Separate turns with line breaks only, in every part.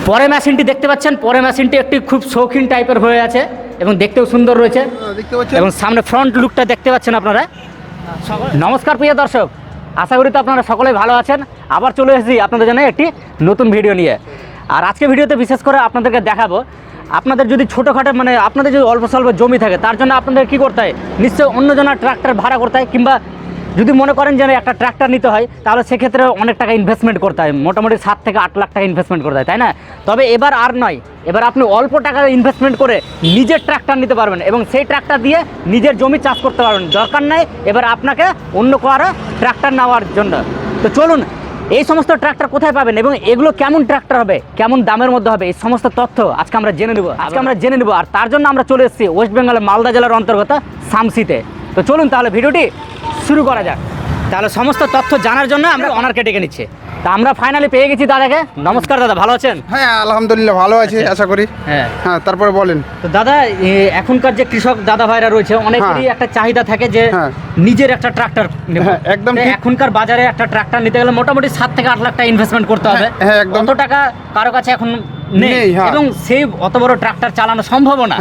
পরে মেশিনটি দেখতে পাচ্ছেন, পরে মেশিনটি একটি খুব শৌখিন টাইপের হয়ে আছে এবং দেখতেও সুন্দর রয়েছে
দেখতে পাচ্ছেন
এবং সামনে ফ্রন্ট লুকটা দেখতে পাচ্ছেন আপনারা। নমস্কার প্রিয় দর্শক, আশা করি তো আপনারা সকলেই ভালো আছেন। আবার চলে এসেছি আপনাদের জন্য একটি নতুন ভিডিও নিয়ে। আর আজকে ভিডিওতে বিশেষ করে আপনাদেরকে দেখাবো, আপনাদের যদি ছোটোখাটো মানে আপনাদের যদি অল্প স্বল্প জমি থাকে, তার জন্য আপনাদের কী করতে হয়, নিশ্চয়ই অন্যজনের ট্রাক্টর ভাড়া করতে হয়, কিংবা যদি মনে করেন যে একটা ট্রাক্টর নিতে হয়, তাহলে সেক্ষেত্রে অনেক টাকা ইনভেস্টমেন্ট করতে হয়, মোটামুটি 7 থেকে 8 লাখ টাকা ইনভেস্টমেন্ট করতে হয়, তাই না? তবে এবার আর নয়, এবার আপনি অল্প টাকা ইনভেস্টমেন্ট করে নিজের ট্রাক্টর নিতে পারবেন এবং সেই ট্রাক্টর দিয়ে নিজের জমি চাষ করতে পারবেন। দরকার নেই এবার আপনাকে অন্য কারো ট্রাক্টর নেওয়ার জন্য। তো চলুন, এই সমস্ত ট্রাক্টর কোথায় পাবেন এবং এগুলো কেমন ট্রাক্টর হবে, কেমন দামের মধ্যে হবে, এই সমস্ত তথ্য আজকে আমরা জেনে নেব। আর তার জন্য আমরা চলে এসেছি ওয়েস্ট বেঙ্গলের মালদা জেলার অন্তর্গত শামসিতে। তো চলুন তাহলে ভিডিওটি শুরু করা যাক। তাহলে সমস্ত তথ্য জানার জন্য আমরা অনারকে ডেকে নিচ্ছি। তা আমরা ফাইনালি পেয়ে গেছি দাদাকে। নমস্কার দাদা, ভালো আছেন?
হ্যাঁ আলহামদুলিল্লাহ ভালো আছি, আশা করি। হ্যাঁ তারপরে বলেন।
তো দাদা, এখনকার যে কৃষক দাদা ভাইরা রয়েছে, অনেকেরই একটা চাহিদা থাকে যে নিজের একটা ট্রাক্টর নেব।
একদম
এখনকার বাজারে একটা ট্রাক্টর নিতে গেলে মোটামুটি 7 থেকে 8 লাখ টাকা ইনভেস্টমেন্ট করতে হবে। অত টাকা কারো কাছে এখন নেই এবং সেই অত বড় ট্রাক্টর চালানো সম্ভব না।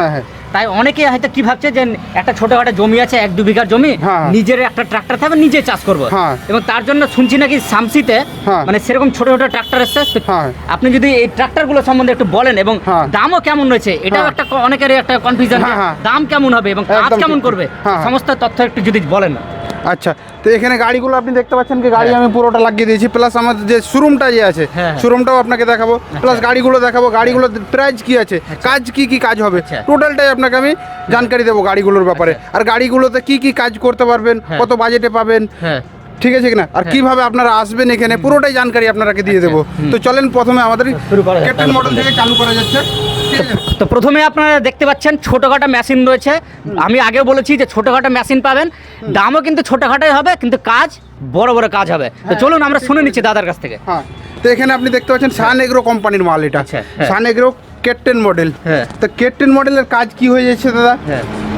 তাই অনেকে হয়তো কি ভাবছে যে একটা ছোটখাটো জমি আছে, 1-2 বিঘার জমি, নিজের একটা ট্রাক্টর থাকবে, নিজে চাষ করবো। এবং তার জন্য শুনছি নাকি শামসিতে মানে সেরকম ছোট ছোট ট্রাক্টর এসছে। আপনি যদি এই ট্রাক্টরগুলো সম্বন্ধে একটু বলেন এবং দামও কেমন রয়েছে, এটাও একটা অনেকেরই একটা কনফিউশন, দাম কেমন হবে এবং কাজ কেমন করবে, সমস্ত তথ্য একটু যদি বলেন।
আচ্ছা, তো এখানে গাড়িগুলো আপনি দেখতে পাচ্ছেন কি গাড়ি আমি পুরোটা লাগিয়ে দিয়েছি, প্লাস আমাদের যে শোরুমটা যে আছে শোরুমটাও আপনাকে দেখাবো, প্লাস গাড়িগুলো দেখাবো, গাড়িগুলোর প্রাইস কি আছে, কাজ কি কাজ হবে, টোটালটাই আপনাকে আমি জানকারি দেবো গাড়িগুলোর ব্যাপারে। আর গাড়িগুলোতে কি কাজ করতে পারবেন, কত বাজেটে পাবেন, ঠিক আছে কিনা, আর কিভাবে আপনারা আসবেন এখানে, পুরোটাই জানকারি আপনাকে দিয়ে দেবো। তো চলেন প্রথমে আমাদের ক্যাপ্টেন মডেল থেকে চালু করা যাচ্ছে।
তো প্রথমে আপনারা দেখতে পাচ্ছেন ছোটোখাটো মেশিন রয়েছে। আমি আগেও বলেছি যে ছোটোখাটো মেশিন পাবেন, দামও কিন্তু ছোটোখাটোই হবে, কিন্তু কাজ বড় বড় কাজ হবে। তো চলুন আমরা শুনে নিচ্ছি দাদার কাছ থেকে।
তো এখানে আপনি দেখতে পাচ্ছেন সান এগ্রো কোম্পানির মাল, এটা সান এগ্রো ক্যাপ্টেন মডেল। তো ক্যাপ্টেন মডেলের কাজ কি হয়ে যাচ্ছে দাদা,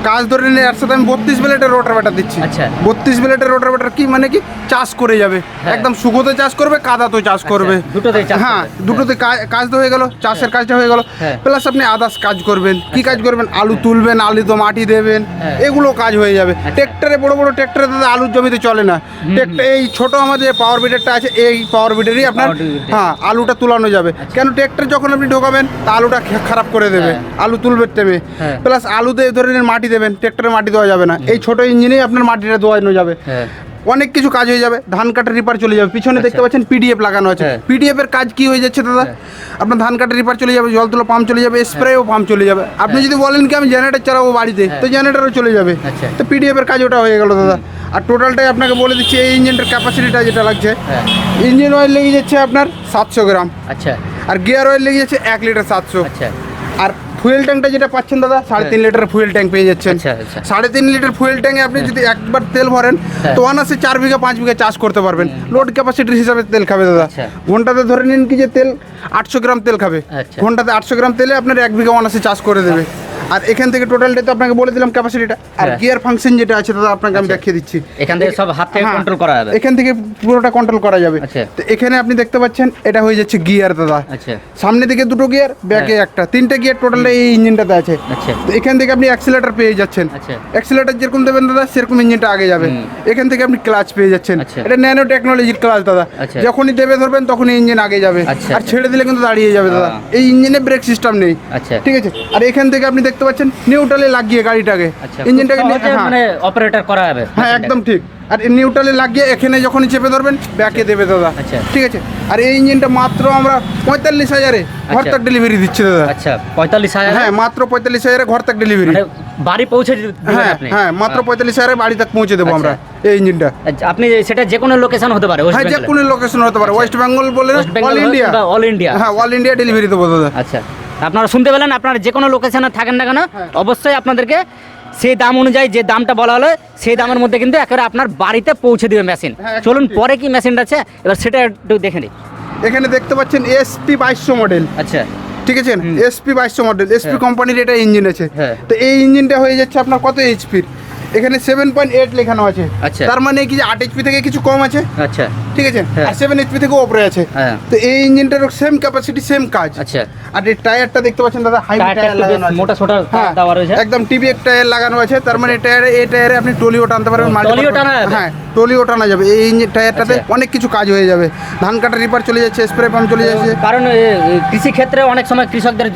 কাজ ধরে নিয়ে এর সাথে আমি 32 ব্লেডের রোটার ব্যাটার দিচ্ছি। 32 ব্লেডের রোটার ব্যাটার কি মানে কি চাষ করে যাবে, একদম শুকোতে চাষ করবে, কাদাতেও চাষ করবে, হ্যাঁ দুটোতে কাজ তো হয়ে গেল, চাষের কাজটা হয়ে গেল, প্লাস আপনি আদার্স কাজ করবেন। কি কাজ করবেন, আলু তুলবেন, আলু তো মাটি দেবেন, এগুলো কাজ হয়ে যাবে। ট্র্যাক্টরে বড় বড় ট্র্যাক্টরে দাদা আলুর জমিতে চলে না, ট্র্যাক্টর এই ছোট আমাদের পাওয়ার বিডারটা আছে, এই পাওয়ার বিডারই আপনার আলুটা তুলানো যাবে। কেন, ট্র্যাক্টর যখন আপনি ঢোকাবেন তা আলুটা খারাপ করে দেবে, আলু তুলবে টেমে, প্লাস আলুতে ধরে মাটি দেবেন, ট্র্যাক্টরে মাটি দেওয়া যাবে না, এই ছোট ইঞ্জিনেই আপনার মাটিটা ধোয়ানো যাবে, অনেক কিছু কাজ হয়ে যাবে। ধান কাটার রিপার চলে যাবে, পিছনে দেখতে পাচ্ছেন পিডিএফ লাগানো আছে। পিডিএফ এর কাজ কি হয়ে যাচ্ছে দাদা, আপনার ধান কাটার রিপার চলে যাবে, জল তোলা পাম্প চলে যাবে, স্প্রেও পাম্প চলে যাবে। আপনি যদি বলেন কি আমি জেনারেটর চালাবো বাড়িতে, তো জেনারেটরও চলে যাবে। তো পিডিএফ এর কাজ ওটা হয়ে গেল দাদা। আর টোটালটাই আপনাকে বলে দিচ্ছি, এই ইঞ্জিনটার ক্যাপাসিটিটা যেটা লাগছে, ইঞ্জিন অয়েল লেগে যাচ্ছে আপনার 700 গ্রাম, আর গিয়ার অয়েল লেগে যাচ্ছে 1 লিটার 700। আর ফুয়েল ট্যাঙ্কটা যেটা পাচ্ছেন দাদা, 3.5 লিটার ফুয়েল ট্যাঙ্ক পেয়ে যাচ্ছেন। 3.5 লিটার ফুয়েল ট্যাঙ্কে আপনি যদি একবার তেল ভরেন তো অনাসে 4 বিঘা 5 বিঘা চাষ করতে পারবেন। লোড ক্যাপাসিটির হিসাবে তেল খাবে দাদা। ঘন্টাতে ধরে নিন কি যে তেল 800 গ্রাম তেল খাবে, ঘন্টাতে 800 গ্রাম তেলে আপনার 1 বিঘা অনাসে চাষ করে দেবে। আর এখান থেকে টোটালটা তো আপনাকে বলে দিলাম ক্যাপাসিটিটা। আর গিয়ার ফাংশন যেটা আছে দাদা আপনাকে আমি দেখিয়ে দিচ্ছি,
এখান থেকে সব হাত থেকে কন্ট্রোল করা যাবে,
এখান থেকে পুরোটা কন্ট্রোল করা যাবে। তো এখানে আপনি দেখতে পাচ্ছেন এটা হয়ে যাচ্ছে গিয়ার দাদা, সামনে দিকে 2টো গিয়ার, ব্যাকে একটা, 3টে গিয়ার টোটাল এই ইঞ্জিনটাতে আছে। তো এখান থেকে আপনি অ্যাক্সিলারেটর পেয়ে যাচ্ছেন, অ্যাক্সিলারেটর যেরকম দেবেন দাদা সেরকম ইঞ্জিনটা আগে যাবে। এখান থেকে আপনি ক্লাচ পেয়ে যাচ্ছেন, এটা ন্যানো টেকনোলজির ক্লাচ দাদা, যখনই দেবে ধরবেন তখনই ইঞ্জিন আগে যাবে, আর ছেড়ে দিলে কিন্তু দাঁড়িয়ে যাবে দাদা। এই ইঞ্জিনে ব্রেক সিস্টেম নেই, ঠিক আছে। আর এখান থেকে আপনি দেখতে পাচ্ছেন নিউট্রালে লাগিয়ে গাড়িটাকে ইঞ্জিনটাকে
মানে অপারেটর করা যাবে,
হ্যাঁ একদম ঠিক। আর নিউট্রালে লাগিয়ে এখানে যখনই চেপে ধরবেন ব্যাকে দেবে দাদা, ঠিক আছে। আর এই ইঞ্জিনটা মাত্র আমরা 45,000-এ ঘর তক ডেলিভারি দিচ্ছি দাদা।
45,000?
হ্যাঁ মাত্র 45,000-এ ঘর তক ডেলিভারি,
বাড়ি পৌঁছে দিবেন আপনি?
হ্যাঁ মাত্র 45,000-এ বাড়ি তক পৌঁছে দেবো আমরা এই ইঞ্জিনটা।
আপনি সেটা যে কোনো লোকেশন হতে পারে?
হ্যাঁ যে কোনো লোকেশন হতে পারে, ওয়েস্ট বেঙ্গল বলে অল ইন্ডিয়া, হ্যাঁ অল ইন্ডিয়া ডেলিভারি দেবো দাদা।
আচ্ছা, আপনারা শুনতে পেলেন, আপনারা যে কোনো লোকেশনে থাকেন না কেন অবশ্যই আপনাদেরকে সেই দাম অনুযায়ী যে দামটা বলা হলো সেই দামের মধ্যে কিন্তু একেবারে আপনার বাড়িতে পৌঁছে দিবে মেশিন। চলুন পরে কি মেশিনটা আছে এবার সেটা একটু দেখে নিই।
এখানে দেখতে পাচ্ছেন SP 2200 মডেল, ঠিক আছে, SP 2200 মডেল, SP কোম্পানির এটা ইঞ্জিন আছে। তো এই ইঞ্জিনটা হয়ে যাচ্ছে আপনার কত এইচপির, এখানে 7.8 লেখানো আছে।
আচ্ছা।
তার মানে কি যে 8 এইচপি থেকে কিছু কম আছে।
আচ্ছা
ঠিক আছে,
হ্যাঁ।
আর 7 এইচপি থেকে উপরে আছে।
হ্যাঁ।
তো এই ইঞ্জিনটার সেম ক্যাপাসিটি সেম কাজ।
আচ্ছা।
আর এই টায়ারটা দেখতে পাচ্ছেন দাদা, হাই
টায়ারটা
টায়ার
একটু বেশ
লাগানো আছে।
মোটা সোটা
হ্যাঁ,
দেওয়া রয়েছে।
একদম টিবিএক টায়ার লাগানো আছে। তার মানে এই টায়ারে আপনি টলিও টানতে পারবেন,
টলিও টানা যাবে?
হ্যাঁ, টলিও টানা যাবে। এই ইঞ্জিন টায়ারটাতে
আচ্ছা।
অনেক কিছু কাজ হয়ে যাবে। ধান কাটা রিপার চলে যাচ্ছে, স্প্রে পাম্প চলে যাচ্ছে।
কারণ কৃষি ক্ষেত্রে অনেক সময় কৃষকদের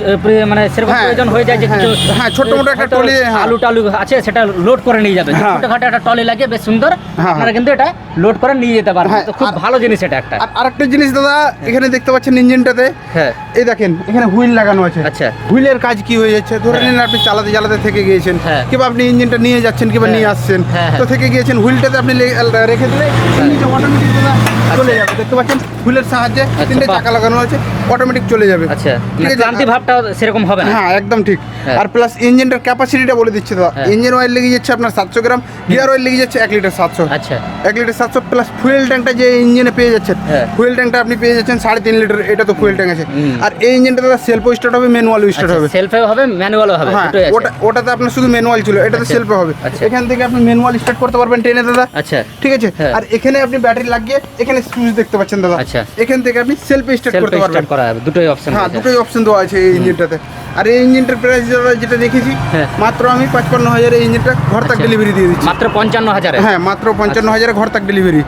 মানে সেরকম
হ্যাঁ,
প্রয়োজন হয়ে যায় যে
হ্যাঁ,
কিছু
হ্যাঁ, ছোট্ট-মোটো একটা
হয়তো
টলি, হ্যাঁ।
আলু টালু আছে সেটা লোড করে নিয়ে যাবে।
হ্যাঁ।
ছোটখাটো একটা টলি লাগিয়ে বেশ সুন্দর
হ্যাঁ,
আপনারা কিন্তু এটা লোড করে নিয়ে যেতে পারবেন।
হ্যাঁ,
তো খুব
আর-
ভালো জিনিস এটা একটা।
আর আরেকটা জিনিস দাদা, এখানে দেখতে পাচ্ছেন ইঞ্জিনটাতে,
হ্যাঁ।
এই দেখেন এখানে হুইল লাগানো আছে।
আচ্ছা।
হুইলের কাজ কি হয়ে যাচ্ছে, ধরে
হ্যাঁ।
নিন আপনি চালাতে থেকে গিয়েছেন,
হ্যাঁ।
কিংবা আপনি ইঞ্জিনটা নিয়ে যাচ্ছেন কিংবা
হ্যাঁ।
নিয়ে আসছেন,
হ্যাঁ, হ্যাঁ।
তো থেকে গিয়েছেন, হুইলটাতে আপনি রেখে দিলে নিচে অটোমেটিক চলে যাবে। দেখতে পাচ্ছেন হুইলের সাহায্যে তিনটে
বাহ।
চাকা লাগানো আছে, অটোমেটিক চলে যাবে।
আচ্ছা,
ঠিক আছে।
ক্লান্তি ভাবটা সেরকম হবে না।
হ্যাঁ, একদম ঠিক।
হ্যাঁ।
আর প্লাস ইঞ্জিনটার ক্যাপাসিটিটা বলে দিচ্ছে দাদা,
হ্যাঁ।
ইঞ্জিন অয়েল লেগে যাচ্ছে আপনার 700 গ্রাম, গিয়ার অয়েল লেগে যাচ্ছে 1 লিটার 700।
আচ্ছা।
1 লিটার 700 প্লাস ফুয়েল ট্যাঙ্কটা যে ইঞ্জিনে পেয়ে যাচ্ছেন,
হ্যাঁ।
ফুয়েল ট্যাঙ্কটা আপনি পেয়ে যাচ্ছেন 3.5 লিটার, এটা তো ফুয়েল ট্যাঙ্ক আছে।
হুম।
আর এই ইঞ্জিনটা দাদা সেলফ স্টার্ট হবে, ম্যানুয়াল স্টার্ট হবে।
সেলফেও হবে ম্যানুয়ালও হবে,
হ্যাঁ,
দুটোই আছে।
ওটাতে আপনার শুধু ম্যানুয়াল ছিল, এটাতে
আচ্ছা।
সেলফে হবে।
আচ্ছা।
এখান থেকে আপনি ম্যানুয়াল স্টার্ট করতে পারবেন টেনে দাদা।
আচ্ছা।
ঠিক আছে।
হ্যাঁ।
আর এখানে আপনি ব্যাটারি লাগিয়ে এখানে সুইচ দেখতে পাচ্ছেন দাদা।
আচ্ছা।
এখান থেকে আপনি সেলফে স্টার্ট
সেলফ
করতে পারবেন।
স্টার্ট করা যাবে, দুটোই অপশন
হ্যাঁ,
আছে।
দুটোই অপশন দেওয়া আছে এই ইঞ্জিনটাতে। আর এই ইঞ্জিনটার প্রাইস যেটা দেখেছি,
হ্যাঁ।
মাত্র আমি 55,000 এই ইঞ্জিনটা ঘর তাক
আচ্ছা।
ডেলিভারি দিয়ে দিচ্ছি।
মাত্র 55,000।
হ্যাঁ, মাত্র 55,000 ঘর তাক ডেলিভারি।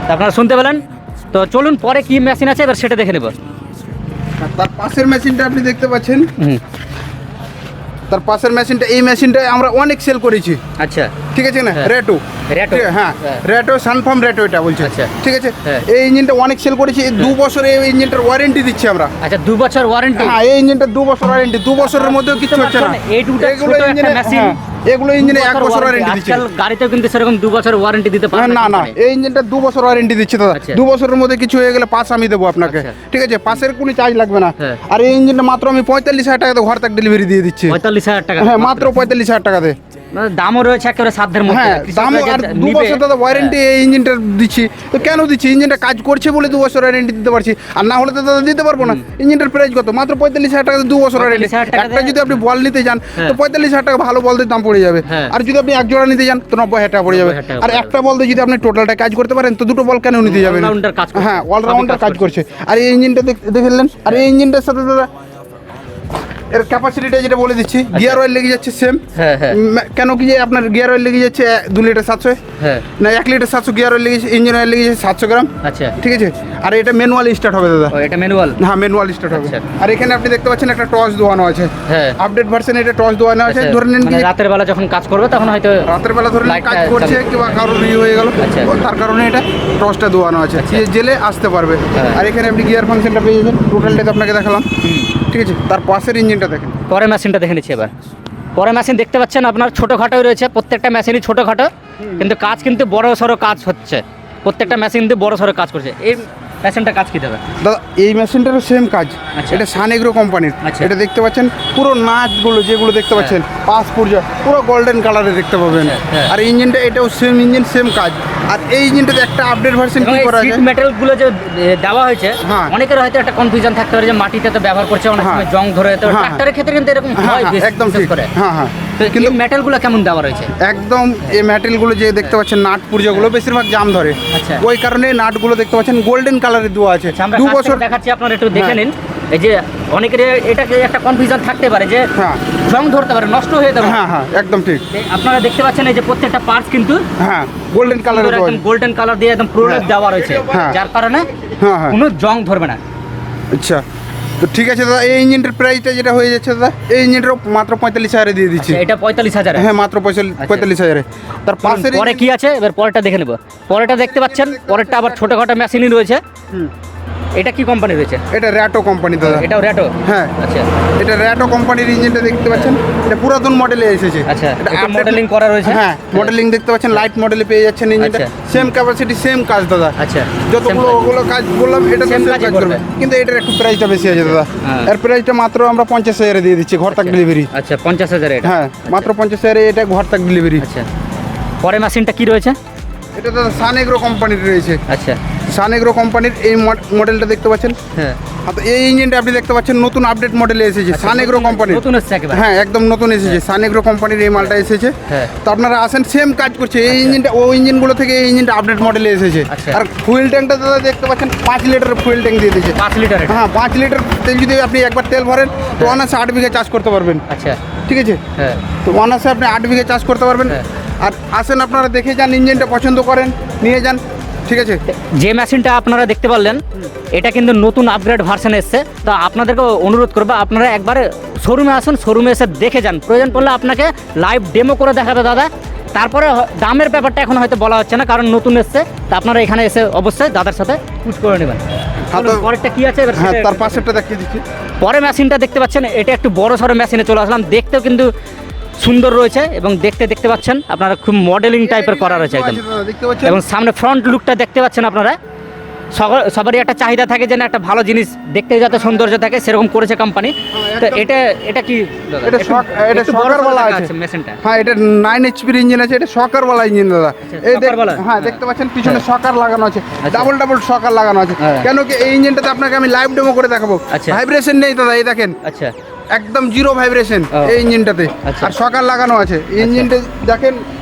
আপনারা শুনতে পেলেন। তো চলুন পরে কি মেশিন আছে এবার সেটা দেখে নেব।
তার পাশের মেশিনটা আপনি দেখতে পাচ্ছেন,
হুম।
তার পাশের মেশিনটা, এই মেশিনটা আমরা অনেক সেল করেছি।
আচ্ছা।
ঠিক আছে না,
হ্যাঁ।
রেটো।
রেটো।
হ্যাঁ,
হ্যাঁ।
রেটো সানফার্ম রেটো এটা বলছে।
আচ্ছা।
ঠিক আছে।
হ্যাঁ।
এই ইঞ্জিনটা অনেক সেল করেছি, 2 বছর এই ইঞ্জিনটার ওয়ারেন্টি দিচ্ছি আমরা।
আচ্ছা, 2 বছর ওয়ারেন্টি।
হ্যাঁ, এই ইঞ্জিনটা 2 বছর ওয়ারেন্টি, 2 বছরের মধ্যেও কিছু হচ্ছে না।
এই দুটো
এগুলো
ছোট একটা
ইঞ্জিনে,
মেশিন।
হ্যাঁ, এগুলো ইঞ্জিনে 1 বছর ওয়ারেন্টি দিচ্ছে।
আজকাল গাড়িতেও কিন্তু সেরকম 2 বছর ওয়ারেন্টি দিতে পারে
না না, এই ইঞ্জিনটা 2 বছর ওয়ারেন্টি দিচ্ছে দাদা।
আচ্ছা।
2 বছরের মধ্যে কিছু হয়ে গেলে পাস আমি দেবো আপনাকে।
আচ্ছা।
ঠিক আছে, পাসের কোনো চার্জ লাগবে না।
হ্যাঁ।
আর এই ইঞ্জিনটা মাত্র আমি 45,000 টাকাতে ঘর তাক ডেলিভারি দিয়ে দিচ্ছি।
45,000 টাকা।
হ্যাঁ, মাত্র 45,000 টাকাতে।
মানে দামও রয়েছে একেবারে সাধ্যের মধ্যে।
হ্যাঁ, দাম
কৃষকরা
আর
যে
2
নিবে-
বছর দাদা ওয়ারেন্টি এই ইঞ্জিনটা দিচ্ছি। তো কেন দিচ্ছি, ইঞ্জিনটা কাজ করছে বলে 2 বছর ওয়ারেন্টি দিতে পারছি, আর না হলে তো দাদা দিতে পারবো না। ইঞ্জিনটার প্রাইস কত, মাত্র 45,000 টাকাতে 2 বছর ওয়ারেন্টি।
45,000 টাকাতে-
একটা যদি আপনি বল নিতে যান
হ্যাঁ।
তো 45,000 টাকা ভালো বলদের দাম পড়ে যাবে।
হ্যাঁ।
আর যদি আপনি এক জোড়া নিতে যান তো 90,000 টাকা পড়ে যাবে।
90,000 টাকা
আর
পড়ে
একটা বল দিয়ে যদি আপনি টোটালটা কাজ করতে পারেন তো দুটো বল কেন নিতে যাবেন?
All-rounder কাজ করছে।
হ্যাঁ,
সবই
অলরাউন্ডার
কাজ
কাজ করছে। আর এই ইঞ্জিনটা দেখলেন, আর এই ইঞ্জিনটার সাথে দাদা এর ক্যাপাসিটিটা যেটা বলে দিচ্ছি, গিয়ার অয়েল লেগে যাচ্ছে সেম।
হ্যাঁ, হ্যাঁ।
কেন কি যে আপনার গিয়ার অয়েল লেগে যাচ্ছে 2 লিটার 700,
হ্যাঁ।
না 1 লিটার 700 গিয়ার অয়েল লেগেছে, ইঞ্জিন অয়েল লেগেছে 700 গ্রাম।
আচ্ছা।
ঠিক আছে। আর এটা ম্যানুয়াল স্টার্ট হবে দাদা।
ও, এটা ম্যানুয়াল।
হ্যাঁ, ম্যানুয়াল স্টার্ট হবে।
আচ্ছা।
আর এখানে আপনি দেখতে পাচ্ছেন একটা টর্চ দেওয়ানো আছে।
হ্যাঁ।
আপডেট ভার্সন এটা টর্চ দেওয়ানো আছে।
আচ্ছা,
ধরে নিন কি
মানে রাতের বেলা যখন কাজ করবে তখন হয়তো
রাতের বেলা ধরে নিন
লাইটটা
কাজ করছে
চালু-
কিংবা কারোর ইয়ে হয়ে গেল,
আচ্ছা।
তার কারণে এটা টর্চটা দেওয়ানো আছে,
আচ্ছা।
যে জেলে আসতে পারবে।
হ্যাঁ।
আর এখানে আপনি গিয়ার ফাংশনটা পেয়ে যাবেন, টোটালটা তো আপনাকে দেখালাম। ঠিক আছে। তার পাশের ইঞ্জিনটা দেখেন।
পরে মেশিনটা দেখে নিচ্ছি এবার। পরে মেশিন দেখতে পাচ্ছেন আপনার ছোটোখাটোই রয়েছে, প্রত্যেকটা মেশিনই ছোটোখাটো, কিন্তু কাজ কিন্তু বড় সড়ো কাজ হচ্ছে। প্রত্যেকটা মেশিন কিন্তু বড় সড়ো কাজ করছে। এই মেশিনটা কাজ কী দেবে?
দাদা এই মেশিনটারও সেম কাজ।
আচ্ছা।
এটা সান এগ্রো কোম্পানির।
আচ্ছা।
এটা দেখতে পাচ্ছেন পুরো নাটগুলো যেগুলো দেখতে পাচ্ছেন, পাঁচ পুরজা পুরো গোল্ডেন কালারে দেখতে পাবেন।
হ্যাঁ।
আর ইঞ্জিনটা এটাও সেম ইঞ্জিন সেম কাজ। আর এই ইঞ্জিনটাতে একটা আপডেট ভার্সন
এবং
কি
এই
করা
সিট
আছে,
মেটালগুলো যে দেওয়া হয়েছে,
হ্যাঁ।
অনেকের হয়তো একটা কনফিউশন থাকতে পারে যে মাটিতে তো ব্যবহার করছে, অনেক
হ্যাঁ।
সময় জং ধরে যেতে পারে।
হ্যাঁ,
ট্রাক্টরের ক্ষেত্রে কিন্তু এরকম
হ্যাঁ
হয়
হ্যাঁ,
বেশ,
একদম
বিশেষ
ঠিক।
করে।
হ্যাঁ হ্যাঁ,
তো কিন্তু মেটালগুলো কেমন দেওয়া রয়েছে?
একদম এই ম্যাটেরিয়ালগুলো যে দেখতে পাচ্ছেন নাট পুরজাগুলো বেশিরভাগ জাম ধরে।
আচ্ছা।
ওই কারণে নাটগুলো দেখতে পাচ্ছেন গোল্ডেন কালারের দেওয়া আছে।
আচ্ছা, আমরা
2
কাছ থেকে
বছর
দেখাচ্ছি, আপনারা একটু দেখে
হ্যাঁ।
নিন। এই যে অনেকের এটাকে একটা কনফিউশন থাকতে পারে যে
হ্যাঁ।
জং ধরতে পারে, নষ্ট হয়ে যেতে পারে।
হ্যাঁ হ্যাঁ, একদম ঠিক।
আপনারা দেখতে পাচ্ছেন এই যে প্রত্যেকটা পার্টস কিন্তু
হ্যাঁ, গোল্ডেন কালারের দেওয়া
একদম
আছে।
গোল্ডেন কালার দিয়ে একদম প্রলেপ
হ্যাঁ।
দেওয়া রয়েছে,
হ্যাঁ।
যার কারণে
হ্যাঁ হ্যাঁ,
কোনো জং ধরবে না।
আচ্ছা। তো ঠিক আছে দাদা, এই ইঞ্জিনটার প্রাইসটা যেটা হয়ে যাচ্ছে দাদা, এই ইঞ্জিনটাও মাত্র 45,000 দিয়ে দিচ্ছি।
আচ্ছা, এটা 45,000।
হ্যাঁ, মাত্র 45,000। তার পাশের
পরে কি আছে এবার পরেরটা দেখে নেব। পরেরটা দেখতে পাচ্ছেন, পরেরটা আবার ছোটখাটো মেশিনই রয়েছে। এটা কি কোম্পানি রয়েছে?
এটা র্যাটো কোম্পানি দাদা।
এটাও র্যাটো?
হ্যাঁ,
আচ্ছা
এটা র্যাটো কোম্পানির ইঞ্জিনটা দেখতে পাচ্ছেন। এটা পুরাতন মডেলে এসেছে।
আচ্ছা,
এটা
একটু
update-
modeling করা রয়েছে?
হ্যাঁ, মডেলিং দেখতে পাচ্ছেন, লাইট মডেলে পেয়ে যাচ্ছেন ইঞ্জিনটা।
আচ্ছা।
সেম ক্যাপাসিটি সেম কাজ দাদা।
আচ্ছা,
যতগুলো
same কাজ।
ওগুলো কাজ বললাম এটা
Same
সেম
কাজই
কাজ
করবে।
করবে, কিন্তু এটার একটু প্রাইসটা বেশি আছে দাদা।
হ্যাঁ।
এর প্রাইসটা মাত্র আমরা 50,000 দিয়ে দিচ্ছি ঘর তাক ডেলিভারি।
আচ্ছা, 50,000 এটা?
হ্যাঁ, মাত্র 50,000 এটা ঘর তাক ডেলিভারি।
আচ্ছা, পরে মেশিনটা কি রয়েছে?
এটা দাদা সান এগ্রো কোম্পানির রয়েছে।
আচ্ছা।
সান এগ্রো কোম্পানির এই মডেলটা দেখতে পাচ্ছেন।
হ্যাঁ।
তো এই ইঞ্জিনটা আপনি দেখতে পাচ্ছেন নতুন আপডেট মডেলে এসেছে সান এগ্রো কোম্পানি,
নতুন এসেছে একেবারে।
হ্যাঁ একদম নতুন এসেছে সান এগ্রো কোম্পানির এই মালটা এসেছে।
হ্যাঁ।
তো আপনারা আসেন, সেম কাজ করছে এই ইঞ্জিনটা, ওই ইঞ্জিনগুলো থেকে এই ইঞ্জিনটা আপডেট মডেলে এসেছে।
আচ্ছা।
আর ফুয়েল ট্যাঙ্কটা দাদা দেখতে পাচ্ছেন 5 লিটারের ফুয়েল ট্যাঙ্ক দিয়ে দিয়েছে।
5 লিটার।
হ্যাঁ 5 লিটার তেল যদি আপনি একবার তেল ভরেন তো অনায়াসে 8 বিঘা চাষ করতে পারবেন।
আচ্ছা।
ঠিক আছে,
হ্যাঁ।
তো অনায়াসে আপনি 8 বিঘা চাষ করতে পারবেন।
হ্যাঁ।
আর আসেন আপনারা দেখে যান, ইঞ্জিনটা পছন্দ করেন নিয়ে যান। ঠিক আছে,
যে মেশিনটা আপনারা দেখতে পারলেন এটা কিন্তু নতুন আপগ্রেড ভার্সন এসছে। তো আপনাদেরকে অনুরোধ করবো আপনারা একবারে শোরুমে আসুন, শোরুমে এসে দেখে যান। প্রয়োজন পড়লে আপনাকে লাইভ ডেমো করে দেখাবে দাদা। তারপরে দামের ব্যাপারটা এখন হয়তো বলা হচ্ছে না, কারণ নতুন এসছে। তা আপনারা এখানে এসে অবশ্যই দাদার সাথে পুশ করে নেবেন। পরেরটা কি আছে এবার?
হ্যাঁ তার পাশেরটা দেখিয়ে দিচ্ছি।
পরে মেশিনটা দেখতে পাচ্ছেন, এটা একটু বড় সড়ো মেশিনে চলে আসলাম। দেখতেও কিন্তু সুন্দর রয়েছে এবং দেখতে পাচ্ছেন আপনারা খুব মডেলিং টাইপের করা রয়েছে একদম।
দেখতে পাচ্ছেন
এবং সামনে ফ্রন্ট লুকটা দেখতে পাচ্ছেন আপনারা। সবারই একটা চাহিদা থাকে যে না একটা ভালো জিনিস দেখতে যাতে সৌন্দর্য থাকে, সেরকম করেছে কোম্পানি। তো এটা কি
এটা এটা শকারওয়ালা আছে
মেশিনটা?
হ্যাঁ এটা 9 এইচপির ইঞ্জিন আছে, এটা শকারওয়ালা ইঞ্জিন দাদা। এই
শকারওয়ালা?
হ্যাঁ দেখতে পাচ্ছেন পিছনে শকার লাগানো আছে, ডাবল শকার লাগানো আছে।
হ্যাঁ।
কেন কি এই ইঞ্জিনটাতে আপনাকে আমি লাইভ ডেমো করে দেখাবো।
আচ্ছা।
ভাইব্রেশন নেই দাদা, এই দেখেন
আচ্ছা।
একদম জিরো ভাইব্রেশন
ও।
এই ইঞ্জিনটাতে।
আচ্ছা।
আর শকার লাগানো আছে ইঞ্জিনটা, দেখেন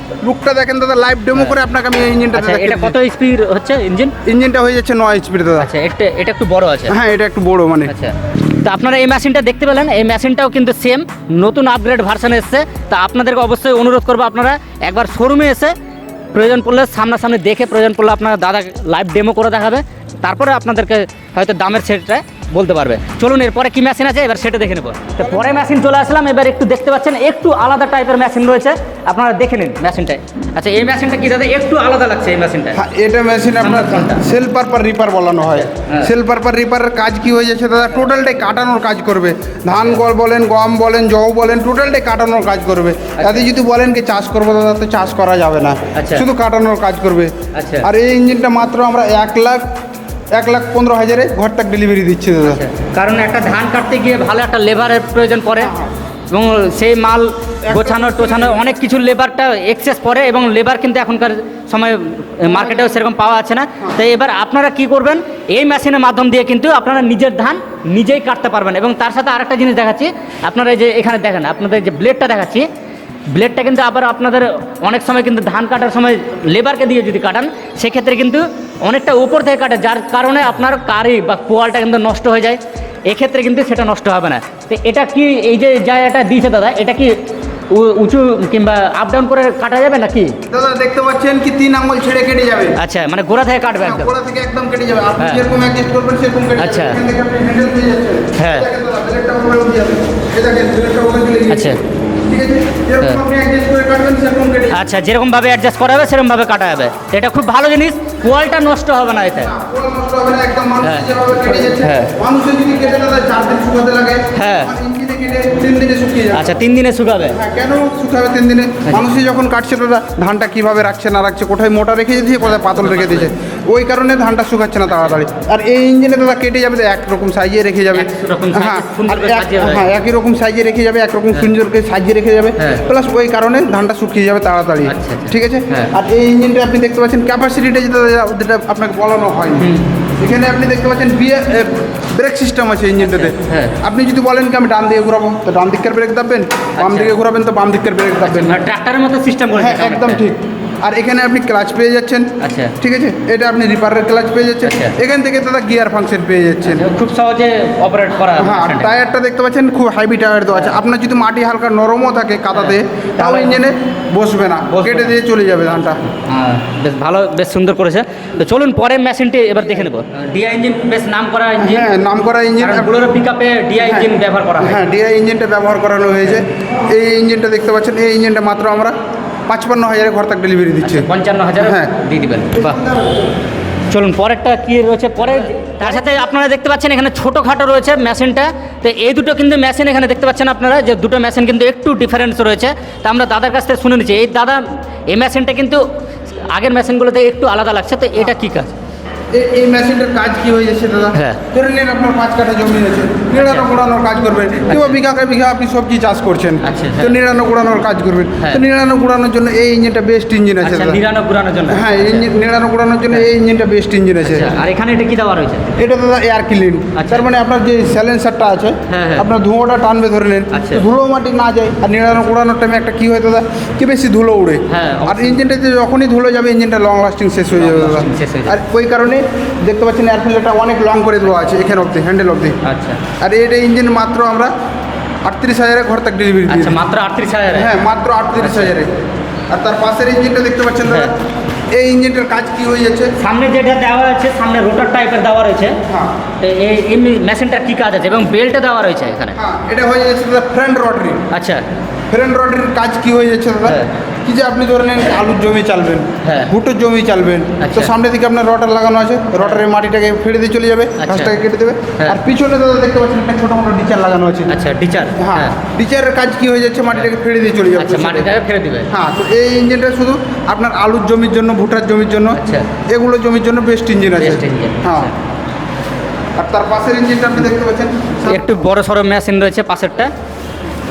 লুকটা দেখেন দাদা, লাইভ ডেমো করে আপনাকে আমি এই ইঞ্জিনটাতে
আচ্ছা, এটা
দেখাচ্ছি।
কত স্পিড হচ্ছে ইঞ্জিন?
ইঞ্জিনটা হয়ে যাচ্ছে 9 এইচপির দাদা।
আচ্ছা, এটা একটু বড় আছে।
হ্যাঁ এটা একটু বড় মানে।
আচ্ছা, তো আপনারা এই মেশিনটা দেখতে পেলেন, এই মেশিনটাও কিন্তু সেম নতুন আপগ্রেড ভার্সন এসছে। তা আপনাদেরকে অবশ্যই অনুরোধ করবো আপনারা একবার শোরুমে এসে প্রয়োজন পড়লে সামনাসামনি দেখে, প্রয়োজন পড়লে আপনারা দাদা লাইভ ডেমো করে দেখাবে। তারপরে আপনাদেরকে হয়তো দামের সেটটা বলতে পারবে। চলুন এরপরে কি মেশিন আছে এবার সেটা দেখে নেব। তো পরে মেশিন চলে আসলাম, এবার একটু দেখতে পাচ্ছেন একটু আলাদা টাইপের মেশিন রয়েছে, আপনারা দেখে নিন মেশিনটায়। আচ্ছা, এই মেশিনটা কি দাদা একটু আলাদা লাগছে এই মেশিনটা?
হ্যাঁ এটা মেশিন আপনার
কোনটা?
সেল পারপার রিপার বলানো হয়।
হ্যাঁ।
সেল পারপার রিপারের কাজ কি হয়ে যাচ্ছে দাদা, টোটালটাই কাটানোর কাজ করবে। ধান বলেন, গম বলেন, জও বলেন, টোটালটাই কাটানোর কাজ করবে। তাতে যদি বলেন কি চাষ করবো দাদা, তো চাষ করা যাবে না,
আচ্ছা।
শুধু কাটানোর কাজ করবে।
আচ্ছা।
আর এই ইঞ্জিনটা মাত্র আমরা 1,15,000 ঘর তাক ডেলিভারি দিচ্ছি দাদা।
কারণ একটা ধান কাটতে গিয়ে ভালো একটা লেবারের প্রয়োজন পড়ে এবং সেই মাল গোছানো টোছানো অনেক কিছু লেবারটা এক্সেস পড়ে এবং লেবার কিন্তু এখনকার সময় মার্কেটেও সেরকম পাওয়া যাচ্ছে না। তাই এবার আপনারা কি করবেন, এই মেশিনের মাধ্যম দিয়ে কিন্তু আপনারা নিজের ধান নিজেই কাটতে পারবেন। এবং তার সাথে আরেকটা জিনিস দেখাচ্ছি, আপনারা এই যে এখানে দেখেন, আপনাদের যে ব্লেডটা দেখাচ্ছি, ব্লেডটা কিন্তু আবার আপনাদের অনেক সময় কিন্তু ধান কাটার সময় লেবারকে দিয়ে যদি কাটান, সেক্ষেত্রে কিন্তু অনেকটা উপর থেকে কাটে, যার কারণে আপনার কারি বা পোয়ালটা কিন্তু নষ্ট হয়ে যায়। এক্ষেত্রে কিন্তু সেটা নষ্ট হবে না। তো এটা কি এই যে যা এটা দিয়েছে দাদা, এটা কি উঁচু কিংবা আপ ডাউন করে কাটা যাবে নাকি?
দাদা দেখতে পাচ্ছেন কি 3 আঙ্গুল ছেড়ে কেটে যাবে।
আচ্ছা, মানে গোড়া থেকে কাটবে একদম?
গোড়া থেকে একদম কেটে যাবে, আপনি
হ্যাঁ।
যেরকম অ্যাডজাস্ট করবেন সেরকম কেটে যাবে।
আচ্ছা।
এখান থেকে আপনি হ্যান্ডেল পেয়ে যাচ্ছেন।
হ্যাঁ।
দেখেন দাদা, ব্লেডটা উপরে উঠে যাবে। এই দেখেন ব্লেডটা উপরে চলে গেছে।
আচ্ছা।
ঠিক আছে, যেরকম
হ্যাঁ।
আপনি অ্যাডজাস্ট করে কাটবেন সেরকম কেটে যাবে।
আচ্ছা, যেরকমভাবে অ্যাডজাস্ট করা হবে সেরকমভাবে কাটা যাবে। এটা খুব ভালো জিনিস, পোয়ালটা নষ্ট হবে না এতে।
পুরো নষ্ট হবে না, একদম মানুষ
হ্যাঁ।
যেভাবে কেটে যাচ্ছে।
হ্যাঁ।
মানুষের যদি কেটে দাদা 4 দিন শুকাতে লাগে,
হ্যাঁ।
আর ইঞ্জিনে কেটে 3 দিনে শুকিয়ে যাবে।
আচ্ছা, 3 দিনে শুকাবে?
হ্যাঁ, কেন শুকাবে 3 দিনে? মানুষই যখন কাটছে দাদা, ধানটা কিভাবে রাখছে না রাখছে, কোথায় মোটা রেখে দিয়েছে, কোথায় পাতল রেখে দিয়েছে, ওই কারণে ধানটা শুকাচ্ছে না তাড়াতাড়ি। আর এই ইঞ্জিনে দাদা কেটে যাবে তো একরকম সাইজে রেখে যাবে।
একরকম size,
হ্যাঁ,
সুন্দর
আর
করে সাজিয়ে রাখবে।
হ্যাঁ একই রকম সাইজে রেখে যাবে, একরকম সুন্দর করে সাজিয়ে রেখে যাবে।
হ্যাঁ।
প্লাস ওই কারণে ধানটা শুকিয়ে যাবে তাড়াতাড়ি।
আচ্ছা, আচ্ছা।
ঠিক আছে।
হ্যাঁ।
আর এই ইঞ্জিনটা আপনি দেখতে পাচ্ছেন ক্যাপাসিটিটা যেটা আপনাকে বলানো হয়নি। এখানে আপনি দেখতে পাচ্ছেন ব্রেক সিস্টেম আছে ইঞ্জিনটাতে।
হ্যাঁ।
আপনি যদি বলেন কি আমি ডান দিকে ঘুরাবো, তো ডান দিকের ব্রেক দাববেন, বাম
আচ্ছা।
দিকে ঘুরাবেন তো বাম দিকের ব্রেক দাববেন।
মানে ট্রাক্টরের মতো সিস্টেম করেছে?
হ্যাঁ একদম ঠিক। আর এখানে আপনি ক্লাচ পেয়ে যাচ্ছেন।
আচ্ছা।
ঠিক আছে, এটা আপনি রিপারের ক্লাচ পেয়ে যাচ্ছেন।
আচ্ছা।
এখান থেকে দাদা গিয়ার ফাংশন পেয়ে যাচ্ছেন।
খুব সহজে অপারেট করা যাবে।
হ্যাঁ, আর টায়ারটা দেখতে পাচ্ছেন খুব হাইবি টায়ার দেওয়া আছে। আপনার যদি মাটি হালকা নরমও থাকে কাদাতে, তাও ইঞ্জিনে বসবে না,
বসবে
কেটে
না।
দিয়ে চলে যাবে ধানটা।
হ্যাঁ, বেশ ভালো, বেশ সুন্দর করেছে। তো চলুন পরের মেশিনটি এবার দেখে নেব। ডিআই ইঞ্জিন, বেশ নাম করা ইঞ্জিন।
হ্যাঁ, নাম করা ইঞ্জিন।
বুলোরো পিকআপে ডিআই ইঞ্জিন ব্যবহার করা হয়।
হ্যাঁ, ডিআই ইঞ্জিনটা ব্যবহার করানো হয়েছে। এই ইঞ্জিনটা দেখতে পাচ্ছেন, এই ইঞ্জিনটা মাত্র আমরা 55,000 ঘর তাক ডেলিভারি দিচ্ছি।
55,000
হ্যাঁ।
দিয়ে দিবেন। বাহ, চলুন পরেরটা কি রয়েছে পরে। তার সাথে আপনারা দেখতে পাচ্ছেন এখানে ছোটোখাটো রয়েছে মেশিনটা। তো এই দুটো কিন্তু মেশিন এখানে দেখতে পাচ্ছেন আপনারা, যে দুটো মেশিন কিন্তু একটু ডিফারেন্স রয়েছে। তা আমরা দাদার কাছ থেকে শুনে নিচ্ছি, এই দাদা এই মেশিনটা কিন্তু আগের মেশিনগুলোতে একটু আলাদা লাগছে, তো এটা কী কাজ?
এই মেশিনটার কাজ কি হয়ে যাচ্ছে দাদা?
হ্যাঁ।
ধরে নিন আপনার 5 কাঠা জমি আছে, নিড়ানো গোড়ানোর কাজ করবেন, কিংবা বিঘাকে বিঘা আপনি সবজি চাষ করছেন,
আচ্ছা,
তো
হ্যাঁ।
নিড়ানো গোড়ানোর কাজ করবেন।
হ্যাঁ।
তো নিড়ানো গোড়ানোর জন্য এই ইঞ্জিনটা বেস্ট ইঞ্জিন আছে
আচ্ছা,
দাদা।
নিরানো পুরানোর জন্য।
হ্যাঁ, নিড়ানো গোড়ানোর জন্য এই ইঞ্জিনটা বেস্ট ইঞ্জিন আছে।
আচ্ছা, আর এখানে এটা কি দেওয়া রয়েছে?
এটা দাদা এয়ার ক্লিন।
আচ্ছা।
তার মানে আপনার যে স্যালেন্সারটা আছে,
হ্যাঁ, হ্যাঁ।
আপনার ধুঁয়োটা টানবে ধরে নেন,
আচ্ছা।
তো ধুলো মাটি না যায়। আর নিড়ানো গোড়ানোর টাইমে একটা কি হয় দাদা, কি বেশি ধুলো উড়ে।
হ্যাঁ,
আর ইঞ্জিনটাতে যখনই ধুলো যাবে ইঞ্জিনটা লং লাস্টিং শেষ হয়ে যাবে দাদা।
শেষ হয়ে যাবে।
আর ওই কারণে দেখতে পাচ্ছেন এয়ার ফিল্টারটা অনেক লং করে দেওয়া আছে এখানে অবধি, হ্যান্ডেল অবধি।
আচ্ছা
আর এটা ইঞ্জিন মাত্র আমরা 38,000-এ ঘর থেকে ডেলিভারি দিই।
আচ্ছা, মাত্র 38,000।
হ্যাঁ, মাত্র 38,000-এ। আর তার পাশের ইঞ্জিনটা দেখতে পাচ্ছেন দাদা, এই ইঞ্জিনটার কাজ কি হয়ে যাচ্ছে?
সামনে যেটা দেওয়া আছে, সামনে রোটার টাইপের দেওয়া রয়েছে,
হ্যাঁ
এই মেশিনটার কি কাজ আছে এবং বেল্টে দেওয়া রয়েছে এখানে?
হ্যাঁ, এটা হয়ে যাচ্ছে দাদা ফ্রন্ট রটারি।
আচ্ছা,
ফ্রন্ট রটারির কাজ কি হয়ে যাচ্ছে দাদা?
হ্যাঁ।
কি যে আপনি ধরে নেন আলুর জমি চালবেন,
হ্যাঁ।
ভুট্টোর জমি চালবেন,
আচ্ছা।
তো সামনের দিকে আপনার রটার লাগানো আছে, রটারের মাটিটাকে ফেলে দিয়ে চলে যাবে,
আচ্ছা।
ঘাসটাকে কেটে দেবে।
হ্যাঁ।
আর পিছনে দাদা দেখতে পাচ্ছেন একটা ছোটো মোটো ডিচার লাগানো আছে।
আচ্ছা, ডিচার।
হ্যাঁ, ডিচারের কাজ কি হয়ে যাচ্ছে, মাটিটাকে ফেলে দিয়ে চলে যাবে।
আচ্ছা, মাটিটাকে ফেলে দিবে।
হ্যাঁ, তো এই ইঞ্জিনটা শুধু আপনার আলুর জমির জন্য, ভুট্টার জমির জন্য,
আচ্ছা।
এগুলো জমির জন্য বেস্ট ইঞ্জিন আছে।
Best engine,
হ্যাঁ। আর তার পাশের ইঞ্জিনটা আপনি দেখতে পাচ্ছেন,
একটু বড় সড়ো মেশিন রয়েছে পাশেরটা।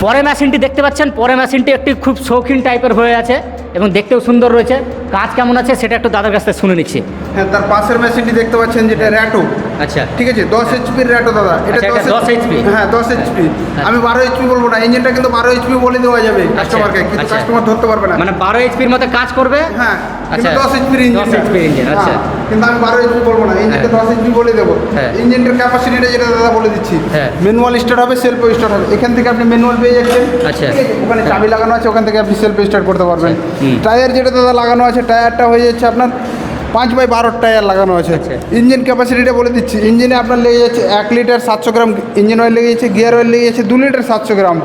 পরে মেশিনটি দেখতে পাচ্ছেন, পরে মেশিনটি একটি খুব শৌখিন টাইপের হয়ে আছে এবং দেখতেও সুন্দর রয়েছে। কাজ কেমন আছে সেটা একটু দাদার কাছ থেকে শুনে নিচ্ছি।
হ্যাঁ, তার পাশের মেশিনটি দেখতে পাচ্ছেন যেটা র্যাটো।
আচ্ছা,
ঠিক আছে, 10 এইচপির র্যাটো দাদা।
আচ্ছা, এটা 10 HP?
হ্যাঁ, 10 এইচপি। আমি 12 এইচপি বলবো না, ইঞ্জিনটা কিন্তু 12 এইচপি বলে দেওয়া যাবে কাস্টমারকে, কিন্তু
আচ্ছা।
কাস্টমার ধরতে পারবে না।
মানে 12 এইচপির মতো কাজ করবে।
হ্যাঁ, কিন্তু
আচ্ছা,
10 এইচপির ইঞ্জিন।
10 HP ইঞ্জিন, আচ্ছা।
কিন্তু আমি 12 এইচপি বলবো না, ইঞ্জিনটা 10 এইচপি বলে দেবো।
হ্যাঁ।
ইঞ্জিনটার ক্যাপাসিটিটা যেটা দাদা বলে দিচ্ছি,
হ্যাঁ।
ম্যানুয়াল স্টার্ট হবে, সেলফ স্টার্ট হবে। এখান থেকে আপনি ম্যানুয়াল পেয়ে যাচ্ছেন।
আচ্ছা।
ঠিক আছে, ওখানে চাবি লাগানো আছে, ওখান থেকে আপনি সেলফ স্টার্ট করতে পারবেন।
হুম।
টায়ার যেটা দাদা লাগানো আছে, টায়ারটা হয়ে যাচ্ছে আপনার 5x12 টায়ার লাগানো আছে।
আচ্ছা।
ইঞ্জিন ক্যাপাসিটিটা বলে দিচ্ছি, ইঞ্জিনে আপনার লেগে যাচ্ছে 1 লিটার 700 গ্রাম ইঞ্জিন অয়েল লেগে যাচ্ছে, গিয়ার অয়েল লেগে যাচ্ছে 2 লিটার 700 গ্রাম।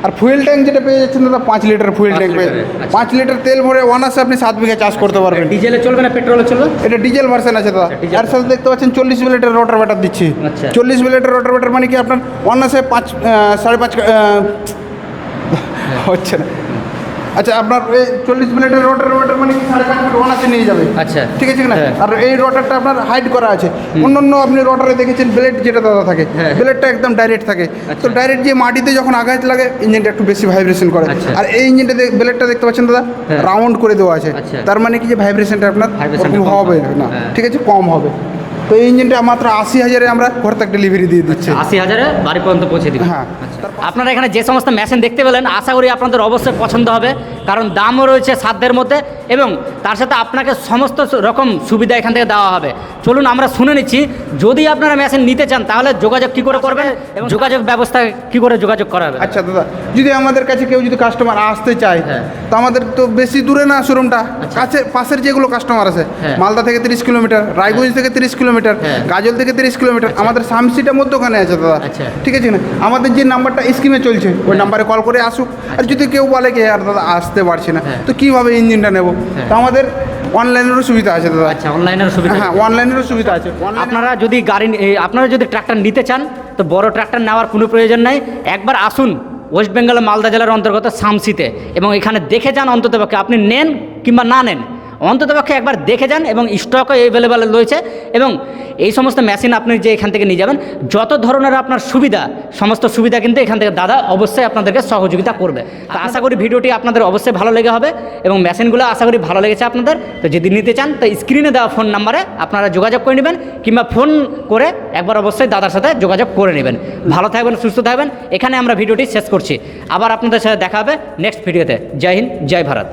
আর ফুয়েল ট্যাঙ্ক যেটা পেয়ে যাচ্ছেন দাদা 5 লিটার ফুয়েল
5
ট্যাঙ্ক পেয়ে,
লিটারের, আচ্ছা।
5 লিটার তেল ভরে অনার্সে আপনি 7 বিঘা চাষ করতে পারবেন।
ডিজেলে চলবে না পেট্রোলে চলবে?
এটা ডিজেল ভার্সন আছে দাদা।
ডিজেল।
আর সাথে দেখতে পাচ্ছেন 40 মিনিটের রোটার ব্যাটার দিচ্ছি।
আচ্ছা।
40 মিনিটের রোটার ব্যাটার মানে কি আপনার অনার্সে 5.5 হচ্ছে না। আচ্ছা, আপনার এই 40 মিনিটের রোটার ব্যাটার মানে কি 5.5 মিনিট অনার্সে নিয়ে যাবে।
আচ্ছা,
ঠিক আছে না?
হ্যাঁ।
আর এই রটারটা আপনার হাইড করা আছে। অন্য আপনি রটারে দেখেছেন ব্লেড যেটা দাদা থাকে,
হ্যাঁ।
ব্লেডটা একদম ডাইরেক্ট থাকে।
আচ্ছা।
তো ডাইরেক্ট যে মাটিতে যখন আঘাত লাগে ইঞ্জিনটা একটু বেশি ভাইব্রেশন করে।
আচ্ছা।
আর এই ইঞ্জিনটা ব্লেডটা দেখতে পাচ্ছেন দাদা,
হ্যাঁ।
রাউন্ড করে দেওয়া আছে।
আচ্ছা।
তার মানে কি যে ভাইব্রেশনটা আপনার
Vibration টা
ওরকম
কম
হবে
হবে।
না।
হ্যাঁ।
ঠিক আছে, কম হবে। তো এই ইঞ্জিনটা মাত্র 80,000-এ আমরা ঘর থেকে ডেলিভারি দিয়ে দিচ্ছি।
80,000-এ বাড়ি পর্যন্ত পৌঁছে দিবে।
হ্যাঁ।
আপনারা এখানে যে সমস্ত মেশিন দেখতে পেলেন, আশা করি আপনাদের অবশ্যই পছন্দ হবে, কারণ দামও রয়েছে সাধ্যের মধ্যে এবং তার সাথে আপনাকে সমস্ত রকম সুবিধা এখান থেকে দেওয়া হবে। চলুন আমরা শুনে নিচ্ছি, যদি আপনারা মেশিন নিতে চান তাহলে যোগাযোগ কী করে করবেন এবং যোগাযোগ ব্যবস্থা কী করে যোগাযোগ করা হবে?
আচ্ছা দাদা, যদি আমাদের কাছে কেউ যদি কাস্টমার আসতে চায়,
হ্যাঁ।
তো আমাদের তো বেশি দূরে না শোরুমটা, কাছে পাশের যেগুলো কাস্টমার আছে,
হ্যাঁ।
মালদা থেকে 30 কিলোমিটার, রায়গঞ্জ থেকে 30 কিলোমিটার,
হ্যাঁ।
গাজল থেকে 30 কিলোমিটার, আমাদের শামসিটা মধ্যখানে আছে দাদা।
আচ্ছা।
ঠিক আছে না? আমাদের যে নাম্বারটা স্কিমে চলছে ওই নাম্বারে কল করে আসুক। আর যদি কেউ বলে কি আর দাদা আসতে পারছি না,
হ্যাঁ।
তো কীভাবে ইঞ্জিনটা নেব,
হ্যাঁ।
তো আমাদের অনলাইনেরও সুবিধা আছে দাদা।
আচ্ছা, অনলাইনের সুবিধা।
হ্যাঁ, অনলাইনেরও সুবিধা আছে।
আপনারা যদি আপনারা যদি ট্রাক্টর নিতে চান তো বড় ট্রাক্টর নেওয়ার কোনো প্রয়োজন নাই। একবার আসুন ওয়েস্ট বেঙ্গলের মালদা জেলার অন্তর্গত শামসিতে এবং এখানে দেখে যান, অন্ততপক্ষে আপনি নেন কিংবা না নেন অন্ততপক্ষে একবার দেখে যান এবং স্টকও অ্যাভেলেবেল রয়েছে এবং এই সমস্ত মেশিন আপনি যে এখান থেকে নিয়ে যাবেন যত ধরনের আপনার সুবিধা, সমস্ত সুবিধা কিন্তু এখান থেকে দাদা অবশ্যই আপনাদেরকে সহযোগিতা করবে। তো আশা করি ভিডিওটি আপনাদের অবশ্যই ভালো লেগে হবে এবং মেশিনগুলো আশা করি ভালো লেগেছে আপনাদের। তো যদি নিতে চান তো স্ক্রিনে দেওয়া ফোন নাম্বারে আপনারা যোগাযোগ করে নেবেন কিংবা ফোন করে একবার অবশ্যই দাদার সাথে যোগাযোগ করে নেবেন। ভালো থাকবেন, সুস্থ থাকবেন। এখানে আমরা ভিডিওটি শেষ করছি। আবার আপনাদের সাথে দেখা হবে নেক্সট ভিডিওতে। জয় হিন্দ, জয় ভারত।